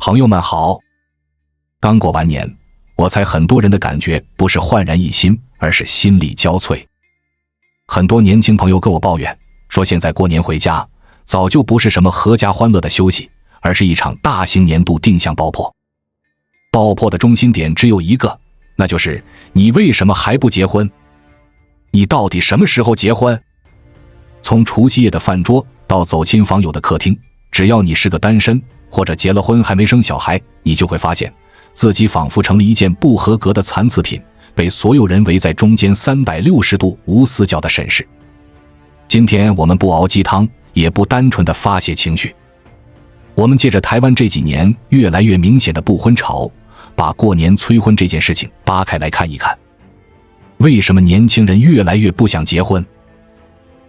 朋友們好，剛過完年，我猜很多人的感觉不是煥然一新，而是心力交瘁。很多年轻朋友跟我抱怨说，现在过年回家早就不是什麼合家歡樂的休息，而是一場大型年度定向爆破。爆破的中心點只有一個，那就是你為什麼還不結婚？你到底什麼時候結婚？從除夕夜的飯桌到走親訪友的客廳，只要你是個單身或者結了婚還沒生小孩，你就會發現自己仿佛成了一件不合格的殘次品，被所有人圍在中間360度無死角的審視。今天我們不熬雞湯，也不單純的發洩情緒，我們借着台灣這幾年越來越明顯的不婚潮，把過年催婚這件事情扒開來看一看。為什麼年輕人越來越不想結婚？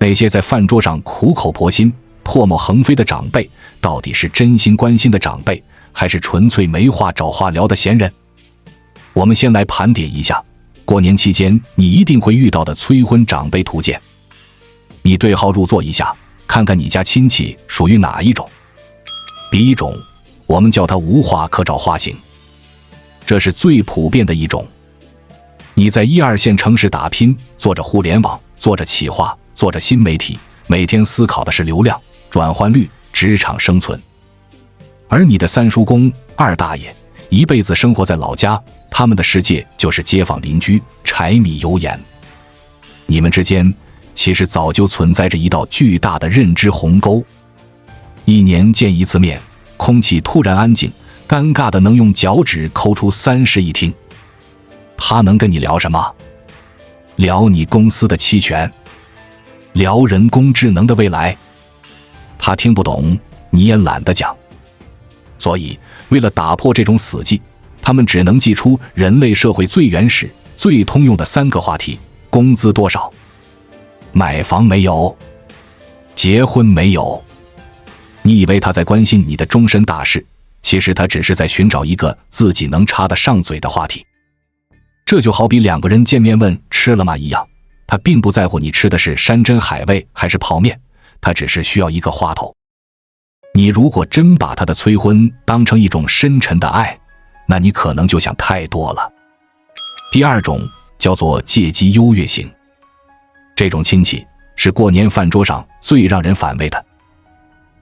那些在飯桌上苦口婆心、唾沫橫飛的長輩，到底是真心關心的長輩，還是純粹沒話找話聊的閒人？我們先來盤點一下過年期間你一定會遇到的催婚長輩圖鑑。你對號入座一下，看看你家親戚屬於哪一種。第一種，我們叫它無話可找話型，這是最普遍的一種。你在1、2線城市打拼，做着互聯網，做着企劃，做着新媒体，每天思考的是流量、轉換率、職場生存。而你的三叔公、二大爺一輩子生活在老家，他們的世界就是街坊鄰居、柴米油鹽。你們之間其實早就存在着一道巨大的認知鴻溝。一年見一次面，空氣突然安靜，尷尬的能用腳趾摳出3室一廳。他能跟你聊什麼？聊你公司的期權，聊人工智能的未来。他聽不懂，你也懶得講。所以為了打破這種死寂，他們只能祭出人類社會最原始、最通用的3個話題：工資多少？買房沒有？結婚沒有？你以為他在關心你的終身大事，其實他只是在尋找一個自己能插得上嘴的話題。這就好比2個人見面問吃了嗎一樣，他並不在乎你吃的是山珍海味還是泡麵，他只是需要一個話頭。你如果真把他的催婚當成一種深沉的愛，那你可能就想太多了。第2種叫做借機優越型，這種親戚是過年飯桌上最讓人反胃的。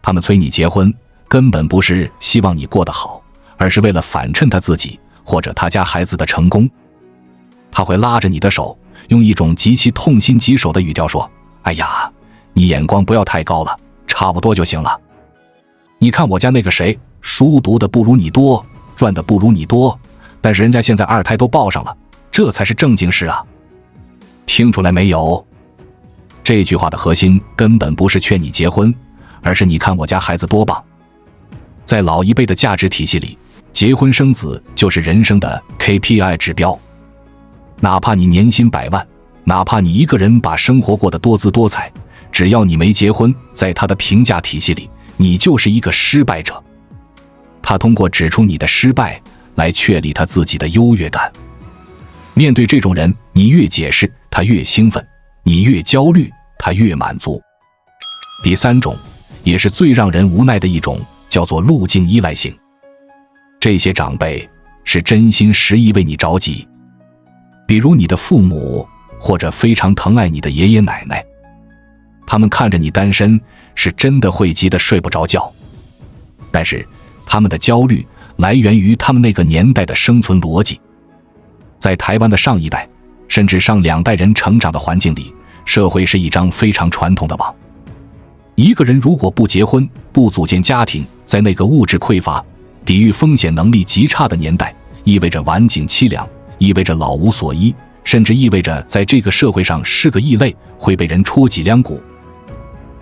他們催你結婚，根本不是希望你過得好，而是為了反襯他自己或者他家孩子的成功。他會拉着你的手，用一種極其痛心疾首的語調說：哎呀，你眼光不要太高了，差不多就行了。你看我家那個誰，書讀的不如你多，賺的不如你多，但是人家現在2胎都抱上了，這才是正經事啊。聽出來沒有？這句話的核心根本不是勸你結婚，而是你看我家孩子多棒。在老一輩的價值體系裡，結婚生子就是人生的 KPI 指標。哪怕你年薪100萬，哪怕你一個人把生活過得多姿多彩，只要你沒結婚，在他的評價體系裡，你就是一個失敗者。他通過指出你的失敗來確立他自己的優越感。面對這種人，你越解釋，他越興奮；你越焦慮，他越滿足。第3種，也是最讓人無奈的一種，叫做路徑依賴型。這些長輩是真心實意為你着急。比如你的父母，或者非常疼愛你的爺爺奶奶，他們看着你單身，是真的會急得睡不着覺。但是他們的焦慮來源於他們那個年代的生存逻輯。在台灣的上一代，甚至上2代人成長的環境裡，社會是一張非常傳統的網。一個人如果不結婚，不組建家庭，在那個物質匱乏、抵禦風險能力極差的年代，意味着晚景淒涼，意味着老無所依，甚至意味着在這個社會上是個異類，會被人戳脊梁骨。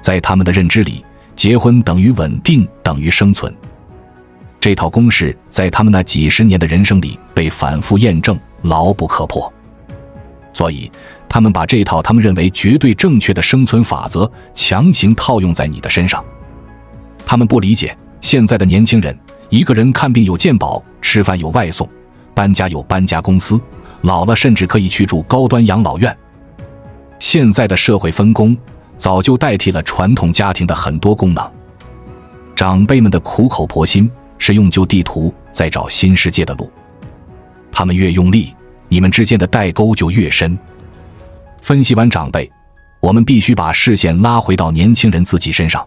在他們的認知裡，結婚等於穩定，等於生存。這套公式在他們那幾十年的人生裡被反覆驗證，牢不可破。所以他們把這套他們認為絕對正確的生存法則強行套用在你的身上。他們不理解现在的年輕人，一個人看病有健保，吃飯有外送，搬家有搬家公司，老了甚至可以去住高端養老院。现在的社會分工早就代替了傳統家庭的很多功能。長輩們的苦口婆心是用舊地圖在找新世界的路。他們越用力，你們之間的代溝就越深。分析完长輩，我們必須把視線拉回到年輕人自己身上。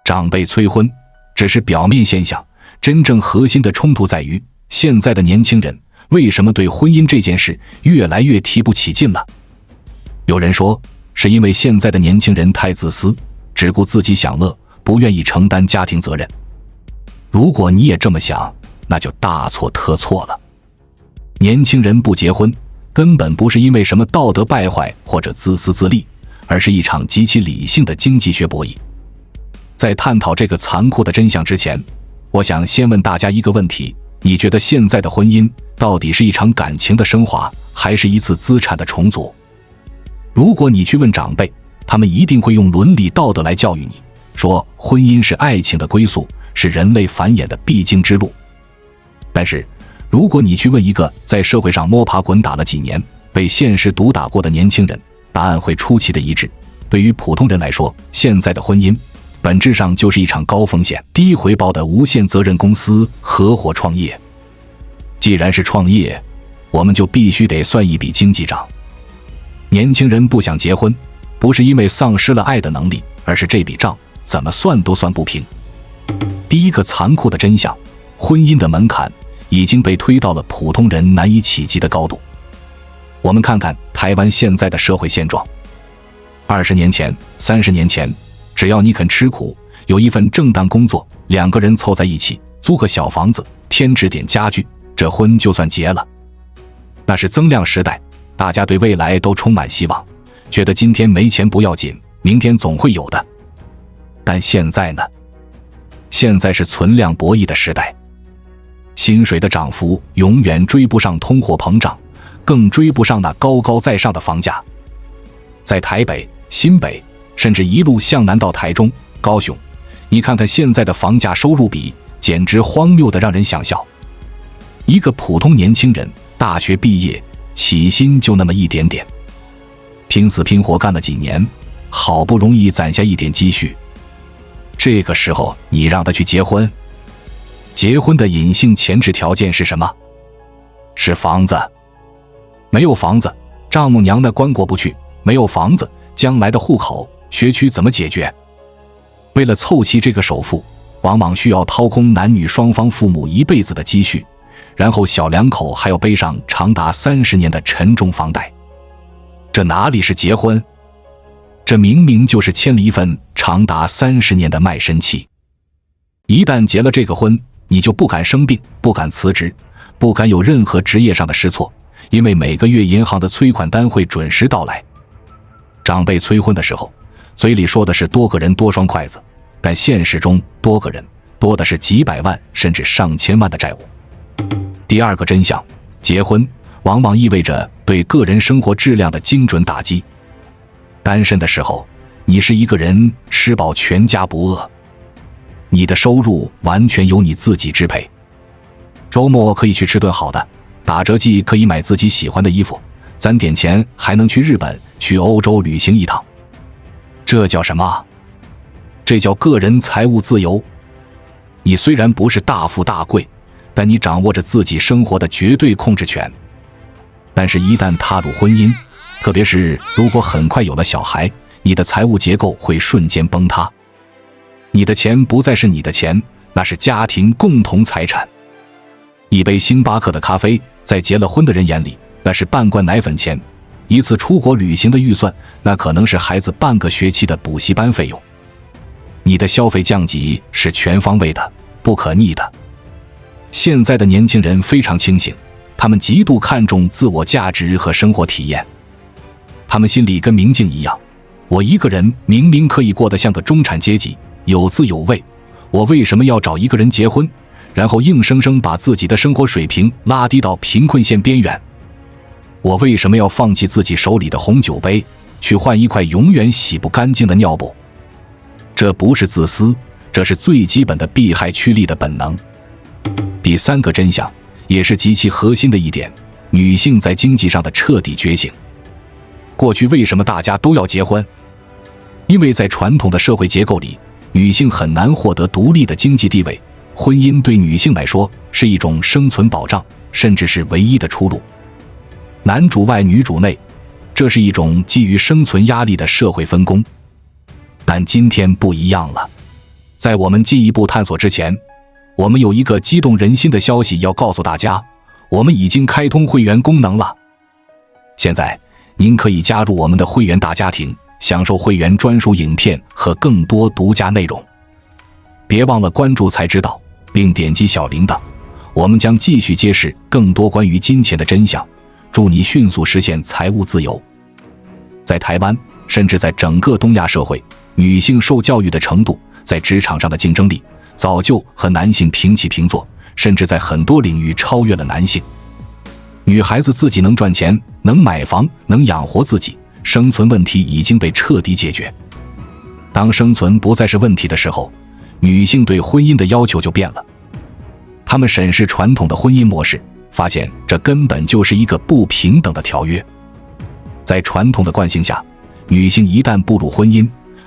长輩催婚只是表面現象，真正核心的衝突在於現在的年輕人為什麼對婚姻這件事越來越提不起勁了。有人說，是因為現在的年輕人太自私，只顧自己享樂，不願意承擔家庭責任。如果你也這麼想，那就大錯特錯了。年輕人不結婚，根本不是因為什麼道德敗壞或者自私自利，而是一場極其理性的經濟學博弈。在探討這個殘酷的真相之前，我想先問大家一個問題：你覺得現在的婚姻到底是一場感情的升華，還是一次資產的重組？如果你去問長輩，他們一定會用倫理道德來教育你，說婚姻是愛情的歸宿，是人類繁衍的必經之路。但是如果你去問一個在社会上摸爬滾打了幾年，被现實毒打過的年輕人，答案會出奇的一致。对於普通人來說，現在的婚姻本質上就是一場高風險、低回報的無限責任公司合夥創業。既然是創業，我們就必須得算一筆經濟賬。年輕人不想結婚，不是因為喪失了愛的能力，而是這筆賬怎麼算都算不平。第一個殘酷的真相，婚姻的門檻已經被推到了普通人難以企及的高度。我們看看台灣現在的社會現狀。20年前、30年前，只要你肯吃苦，有一份正當工作，两個人湊在一起，租個小房子，添置點家具，這婚就算結了。那是增量時代，大家對未來都充滿希望，覺得今天沒錢不要緊，明天總會有的。但現在呢？現在是存量博弈的時代，薪水的漲幅永遠追不上通貨膨脹，更追不上那高高在上的房價。在台北、新北，甚至一路向南到台中、高雄，你看看現在的房價收入比，簡直荒謬得讓人想笑。一個普通年輕人，大學畢業，起薪就那麼一點點，拼死拼活幹了幾年，好不容易攢下一點積蓄。這個時候你讓他去結婚，結婚的隱性前置條件是什麼？是房子。沒有房子，丈母娘的關過不去；沒有房子，將來的戶口、學區怎麼解決？為了湊齊這個首付，往往需要掏空男女雙方父母一輩子的積蓄，然後小兩口還要背上長達30年的沉重房貸。這哪裡是結婚？這明明就是簽了一份長達30年的賣身契。一旦結了這個婚，你就不敢生病，不敢辭職，不敢有任何職業上的試錯，因為每個月銀行的催款單會準時到來。長輩催婚的時候，嘴裡說的是多個人多雙筷子，但現實中多個人多的是幾百萬甚至上千萬的債務。第二個真相，結婚往往意味着對個人生活質量的精準打擊。單身的時候，你是一個人吃飽全家不餓，你的收入完全由你自己支配。周末可以去吃頓好的，打折季可以買自己喜歡的衣服，攒點錢還能去日本、去歐洲旅行一趟。這叫什麼？這叫個人財務自由。你雖然不是大富大貴，但你掌握着自己生活的絕對控制權。但是一旦踏入婚姻，特別是如果很快有了小孩，你的財務結構會瞬間崩塌。你的錢不再是你的錢，那是家庭共同財產。一杯星巴克的咖啡，在結了婚的人眼裡，那是半罐奶粉錢；一次出國旅行的預算，那可能是孩子半個學期的補習班費用。你的消費降級是全方位的，不可逆的。現在的年輕人非常清醒，他们極度看重自我價值和生活體驗。他們心裡跟明鏡一樣，我一個人明明可以過得像個中產階級，有滋有味，我為什麼要找一個人結婚，然後硬生生把自己的生活水平拉低到貧困線邊緣？我為什麼要放棄自己手裡的紅酒杯，去換一塊永遠洗不乾淨的尿布？這不是自私，這是最基本的避害趨利的本能。第三個真相，也是極其核心的一點，女性在經濟上的徹底覺醒。過去為什麼大家都要結婚？因為在傳統的社會結構裡，女性很難獲得獨立的經濟地位，婚姻對女性來說是一種生存保障，甚至是唯一的出路。男主外女主內，這是一種基於生存壓力的社會分工。但今天不一樣了，在我們進一步探索之前，我們有一個激動人心的消息要告訴大家，我們已經開通會員功能了。現在您可以加入我們的會員大家庭，享受會員專屬影片和更多獨家內容。別忘了關注才知道，並點擊小鈴鐺，我們將繼續揭示更多關於金錢的真相，祝你迅速實現財務自由。在台灣，甚至在整個東亞社會，女性受教育的程度，在職場上的競爭力，早就和男性平起平坐，甚至在很多領域超越了男性。女孩子自己能賺錢，能買房，能養活自己，生存問題已經被徹底解決。當生存不再是問題的時候，女性對婚姻的要求就变了。她們審視傳統的婚姻模式，發現這根本就是一個不平等的條約。在傳統的慣性下，女性一旦步入婚姻，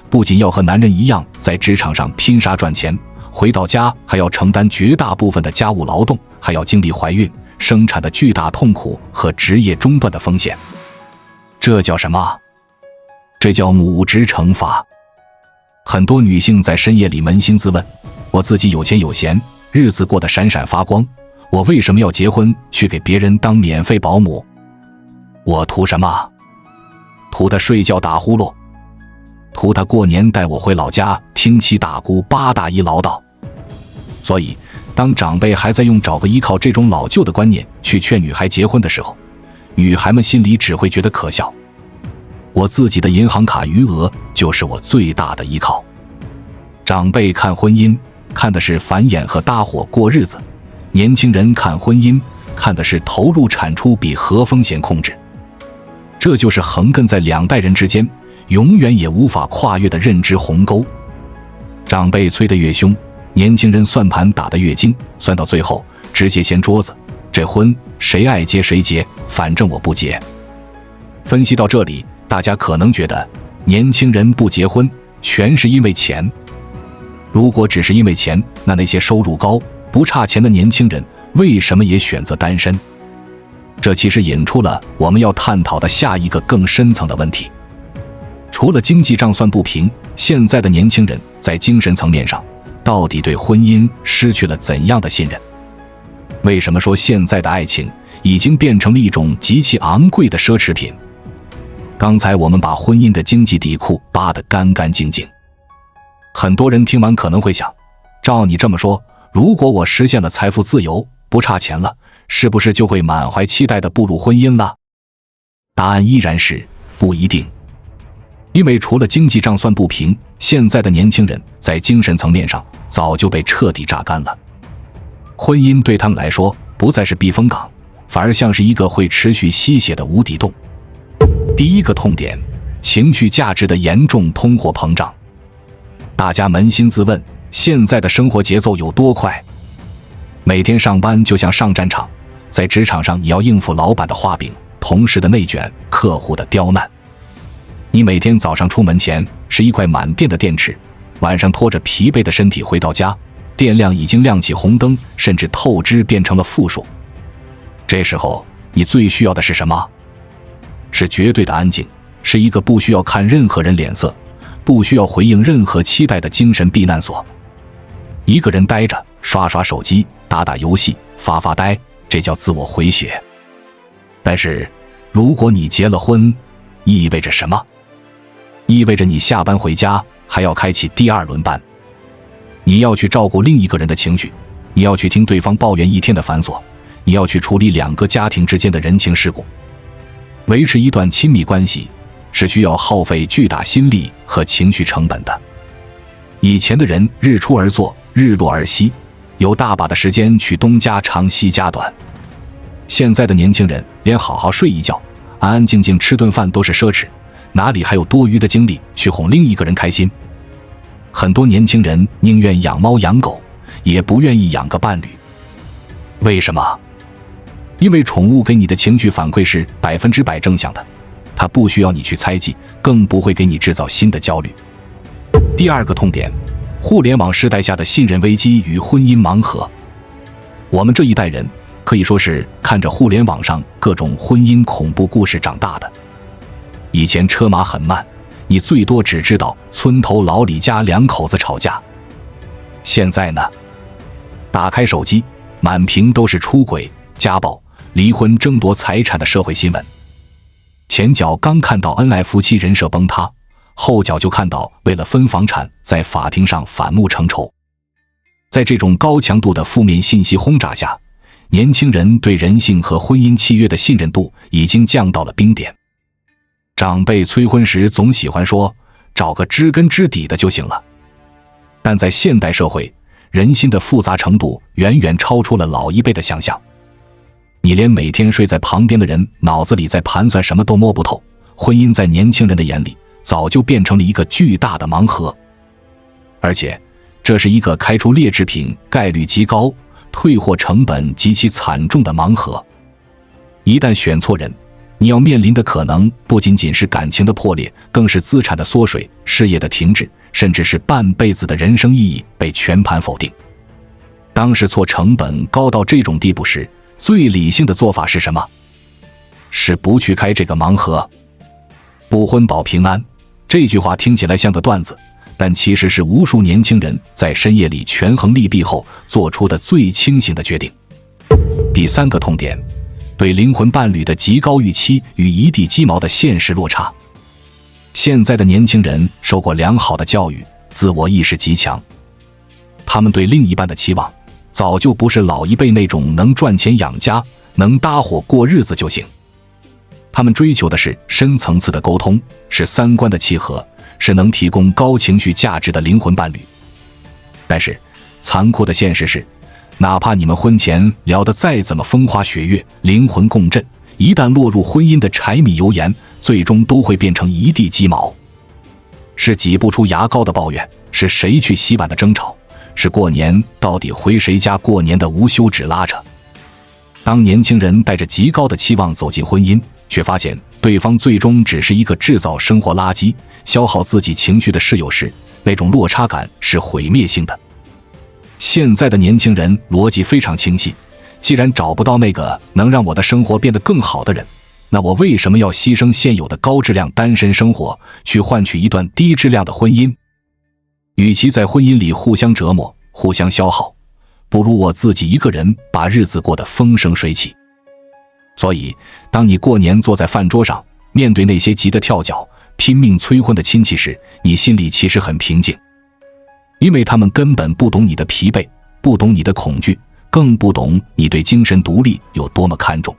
不僅要和男人一樣在職場上拼殺賺錢，回到家還要承擔絕大部分的家務勞動，還要經歷懷孕、生產的巨大痛苦和職業中斷的風險。這叫什麼？這叫母職懲罰。很多女性在深夜裡捫心自問，我自己有錢有閒，日子過得閃閃發光，我為什麼要結婚去給別人當免費保姆？我圖什麼？图他睡覺打呼嚕，圖他過年帶我回老家聽七大姑八大姨唠叨。所以當長輩還在用找個依靠這種老舊的觀念去勸女孩結婚的時候，女孩們心裡只會覺得可笑。我自己的銀行卡餘額就是我最大的依靠。長輩看婚姻看的是繁衍和搭伙过日子，年輕人看婚姻看的是投入產出比和風險控制。這就是橫亘在兩代人之間永遠也無法跨越的認知鴻溝。長輩催得越兇，年輕人算盤打得越精，算到最後直接掀桌子，這婚誰愛結誰結，反正我不結。分析到這裡，大家可能覺得年輕人不結婚全是因為錢。如果只是因為錢，那些收入高不差錢的年輕人為什麼也選擇單身？這其實引出了我們要探討的下一個更深層的問題。除了經濟賬算不平，現在的年輕人在精神層面上到底對婚姻失去了怎樣的信任？為什麼說現在的愛情已經變成了一種極其昂貴的奢侈品？剛才我們把婚姻的經濟底褲扒得乾乾淨淨。很多人聽完可能會想，照你這麼說，如果我實現了財富自由，不差錢了，是不是就會滿懷期待地步入婚姻了？答案依然是不一定。因為除了經濟賬算不平，現在的年輕人在精神層面上早就被徹底榨乾了。婚姻对他們來說不再是避風港，反而像是一個會持續吸血的無底洞。第一個痛點，情緒價值的嚴重通貨膨脹。大家捫心自問，現在的生活節奏有多快？每天上班就像上戰場，在職場上你要應付老闆的畫餅、同事的內卷、客戶的刁難。你每天早上出門前是一塊滿電的電池，晚上拖着疲憊的身體回到家，電量已經亮起紅燈，甚至透支變成了負數。這時候你最需要的是什麼？是絕對的安靜，是一個不需要看任何人臉色，不需要回應任何期待的精神避難所。一個人待着，刷刷手機，打打遊戲，發發呆，這叫自我回血。但是如果你結了婚，意味着什麼？意味着你下班回家還要開啟第二輪班，你要去照顧另一個人的情緒，你要去聽對方抱怨一天的繁瑣，你要去處理兩個家庭之間的人情世故。維持一段親密關係是需要耗費巨大心力和情緒成本的。以前的人日出而作，日落而息，有大把的時間去東家長西家短。現在的年輕人連好好睡一覺、安安靜靜吃頓飯都是奢侈，哪裡還有多餘的精力去哄另一個人開心？很多年輕人寧願養貓養狗，也不願意養個伴侶。為什麼？因為寵物給你的情緒反饋是100%正向的，它不需要你去猜忌，更不會給你制造新的焦慮。第二個痛點，互聯網時代下的信任危機與婚姻盲盒。我們這一代人可以說是看着互聯網上各種婚姻恐怖故事長大的。以前車馬很慢，你最多只知道村頭老李家2口子吵架。現在呢，打開手機，滿屏都是出軌、家暴、離婚、爭奪財產的社會新聞。前腳剛看到恩愛夫妻人設崩塌，後腳就看到為了分房產在法庭上反目成仇。在這種高強度的負面信息轟炸下，年輕人對人性和婚姻契約的信任度已經降到了冰點。長輩催婚時總喜歡說，找個知根知底的就行了。但在現代社會，人心的複雜程度遠遠超出了老一輩的想象。你連每天睡在旁邊的人腦子裡在盤算什麼都摸不透，婚姻在年輕人的眼裡早就變成了一個巨大的盲盒。而且這是一個開出劣質品概率極高、退貨成本極其慘重的盲盒。一旦選錯人，你要面臨的可能不僅僅是感情的破裂，更是資產的縮水、事業的停滯，甚至是半輩子的人生意義被全盤否定。當試錯成本高到這種地步時，最理性的做法是什麼？是不去開這個盲盒。不婚保平安，這句話聽起來像個段子，但其實是無數年輕人在深夜裡權衡利弊後做出的最清醒的決定。第3個痛點，對靈魂伴侶的極高預期與一地雞毛的現實落差。現在的年輕人受過良好的教育，自我意識極強，他們对另一半的期望早就不是老一輩那種能賺錢養家、能搭夥過日子就行。他們追求的是深層次的溝通，是3觀的契合，是能提供高情緒價值的靈魂伴侶。但是殘酷的現實是，哪怕你們婚前聊得再怎麼風花雪月、靈魂共振，一旦落入婚姻的柴米油鹽，最終都會變成一地雞毛。是擠不出牙膏的抱怨，是誰去洗碗的爭吵，是過年到底回誰家過年的无休止拉扯。當年輕人帶着極高的期望走進婚姻，卻發現對方最終只是一個制造生活垃圾、消耗自己情緒的室友時，那種落差感是毀滅性的。現在的年輕人邏輯非常清晰，既然找不到那個能讓我的生活变得更好的人，那我為什麼要犧牲現有的高質量單身生活，去換取一段低質量的婚姻？與其在婚姻裡互相折磨、互相消耗，不如我自己一個人把日子過得風生水起。所以，當你過年坐在飯桌上，面對那些急得跳腳、拼命催婚的親戚時，你心裡其實很平靜，因為他們根本不懂你的疲憊，不懂你的恐懼，更不懂你對精神獨立有多麼看重。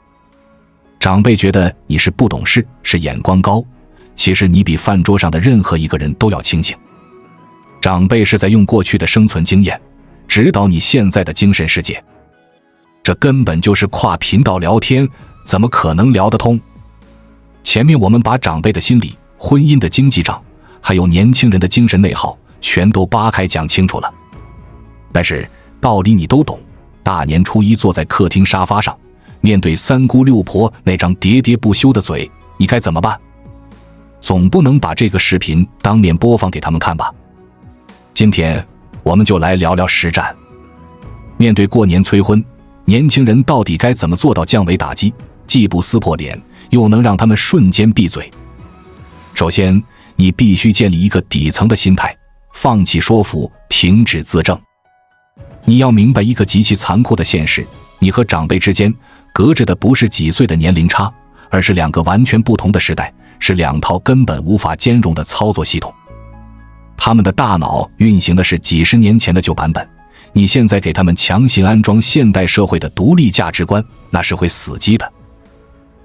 長輩覺得你是不懂事，是眼光高，其實你比飯桌上的任何一個人都要清醒。長輩是在用過去的生存經驗指導你現在的精神世界，這根本就是跨頻道聊天，怎麼可能聊得通？前面我們把長輩的心理、婚姻的經濟賬，還有年輕人的精神內耗全都扒開講清楚了。但是道理你都懂，大年初一坐在客廳沙發上，面對三姑六婆那張喋喋不休的嘴，你該怎麼辦？總不能把這個視頻當面播放給他們看吧？今天我們就來聊聊實戰。面對過年催婚，年輕人到底該怎麼做到降維打擊，既不撕破臉，又能讓他們瞬間閉嘴？首先，你必須建立一個底層的心態，放棄說服，停止自證。你要明白一個極其殘酷的現實，你和長輩之間隔着的不是幾歲的年齡差，而是2個完全不同的時代，是2套根本無法兼容的操作系統。他们的大腦運行的是幾十年前的舊版本，你現在給他們強行安裝現代社會的獨立價值觀，那是會死機的。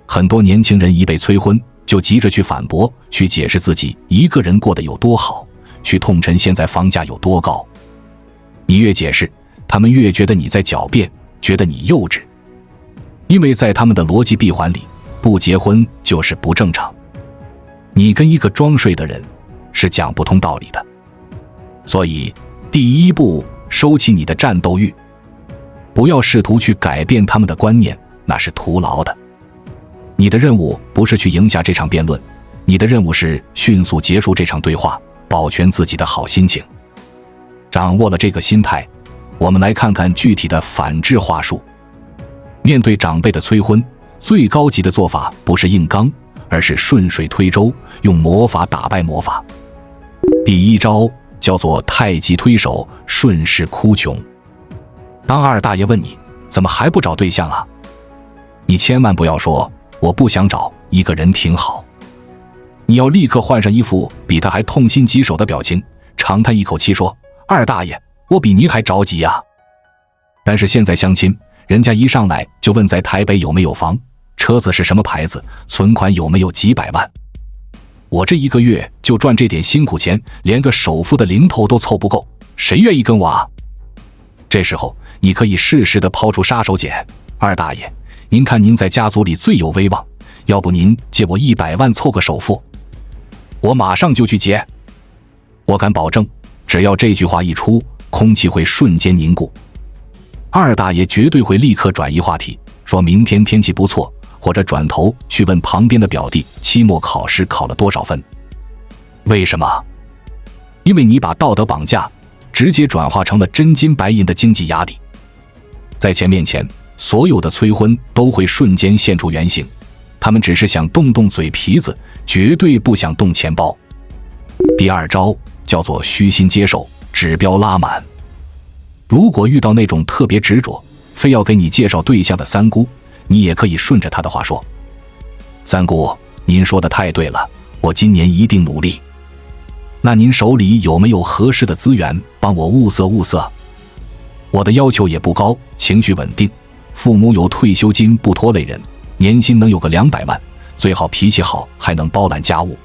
很多年輕人一被催婚，就急着去反駁，去解釋自己一個人過得有多好，去痛陳現在房價有多高。你越解釋，他們越覺得你在狡辯，覺得你幼稚。因為在他們的邏輯閉環裡，不結婚就是不正常。你跟一個裝睡的人是講不通道理的。所以，第一步，收起你的戰鬥欲，不要試圖去改變他們的觀念，那是徒勞的。你的任務不是去贏下這場辯論，你的任務是迅速結束這場對話，保全自己的好心情。掌握了這個心態，我們來看看具體的反制話術。面對長輩的催婚，最高級的做法不是硬剛，而是順水推舟，用魔法打敗魔法。第一招叫做太極推手，順勢哭窮。當二大爺問你怎麼還不找对象啊，你千萬不要說我不想找，一個人挺好。你要立刻換上一副比他還痛心疾首的表情，长嘆一口气說，二大爺，我比您還着急呀。但是現在相親，人家一上來就問在台北有沒有房，車子是什麼牌子，存款有沒有幾百萬。我這一個月就賺這點辛苦錢，連個首付的零頭都湊不夠，誰願意跟我啊？這時候你可以適時地拋出殺手鐧，二大爺，您看您在家族裡最有威望，要不您借我100萬湊個首付，我馬上就去結。我敢保證，只要這句話一出，空氣會瞬間凝固。二大爺絕對會立刻轉移話題，說明天天氣不錯，或者轉頭去問旁邊的表弟期末考試考了多少分。為什麼？因為你把道德綁架直接轉化成了真金白銀的經濟壓力。在錢面前，所有的催婚都會瞬間現出原形，他們只是想動动嘴皮子，絕對不想動錢包。第二招叫做虛心接受，指標拉滿。如果遇到那種特別執着，非要給你介紹对象的三姑，你也可以順着他的話說，三姑，您說的太对了，我今年一定努力。那您手裡有没有合適的資源幫我物色物色？我的要求也不高，情緒穩定，父母有退休金不拖累人，年薪能有個200萬，最好脾氣好，還能包揽家務。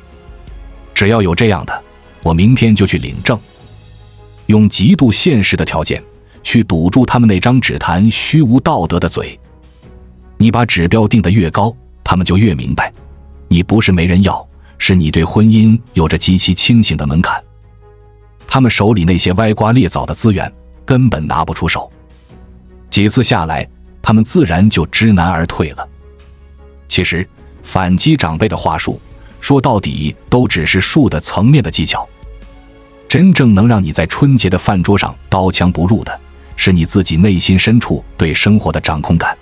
只要有這樣的，我明天就去領證。用极度现實的條件去堵住他們那張只談虛無道德的嘴。你把指標定得越高，他們就越明白，你不是沒人要，是你對婚姻有着極其清醒的門檻。他們手裡那些歪瓜裂棗的資源根本拿不出手。幾次下來，他們自然就知難而退了。其實反擊長輩的話術，說到底都只是術的層面的技巧。真正能讓你在春節的飯桌上刀槍不入的，是你自己內心深處对生活的掌控感。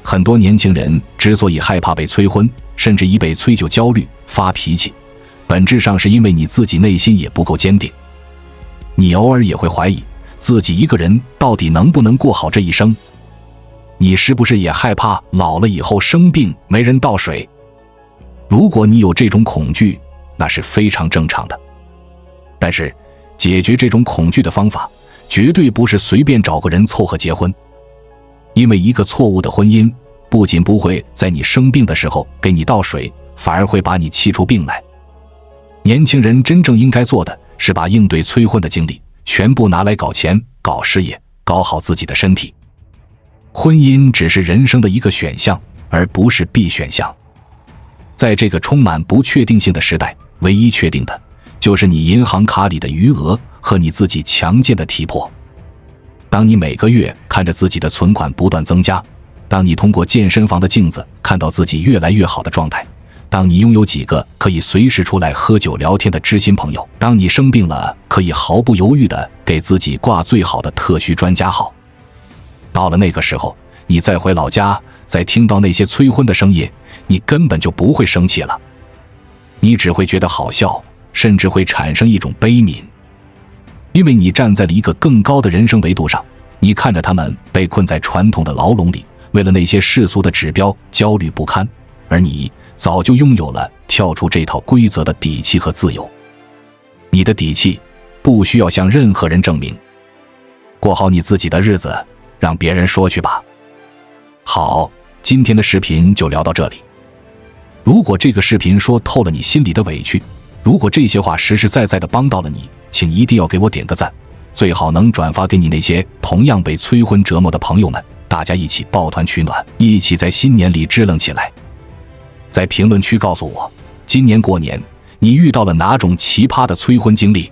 很多年輕人之所以害怕被催婚，甚至一被催就焦慮發脾气，本質上是因為你自己內心也不夠堅定。你偶爾也會懷疑自己一個人到底能不能過好這一生。你是不是也害怕老了以後生病沒人倒水？如果你有這種恐懼，那是非常正常的。但是解決這種恐懼的方法絕對不是隨便找個人湊合結婚。因為一個錯誤的婚姻不僅不會在你生病的時候給你倒水，反而會把你氣出病來。年輕人真正應該做的是把應對催婚的精力全部拿來搞錢、搞事業、搞好自己的身體。婚姻只是人生的一個選項，而不是必選項。在這個充滿不確定性的時代，唯一確定的就是你銀行卡裡的餘額和你自己強健的體魄。當你每個月看着自己的存款不斷增加，當你通過健身房的鏡子看到自己越來越好的狀態，當你擁有幾個可以隨時出來喝酒聊天的知心朋友，當你生病了可以毫不猶豫地給自己掛最好的特需專家號，到了那個时候，你再回老家，再聽到那些催婚的聲音，你根本就不會生氣了，你只會覺得好笑，甚至會產生一種悲憫。因為你站在了一個更高的人生維度上，你看着他們被困在傳統的牢籠裡，為了那些世俗的指標焦慮不堪，而你早就擁有了跳出這套規則的底氣和自由。你的底氣不需要向任何人證明，過好你自己的日子，讓別人說去吧。好，今天的視頻就聊到這裡。如果這個視頻說透了你心裡的委屈，如果這些話實實在在的幫到了你，請一定要給我點個讚，最好能轉發給你那些同樣被催婚折磨的朋友們，大家一起抱團取暖，一起在新年裡支棱起來。在評論區告訴我，今年過年你遇到了哪種奇葩的催婚經歷，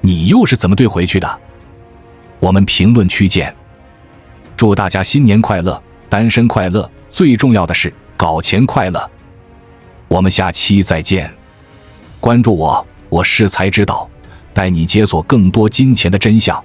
你又是怎麼对回去的？我們評論區見。祝大家新年快樂，單身快樂，最重要的是搞錢快樂。我們下期再見。關注我，我是才知道帶你解鎖更多金錢的真相。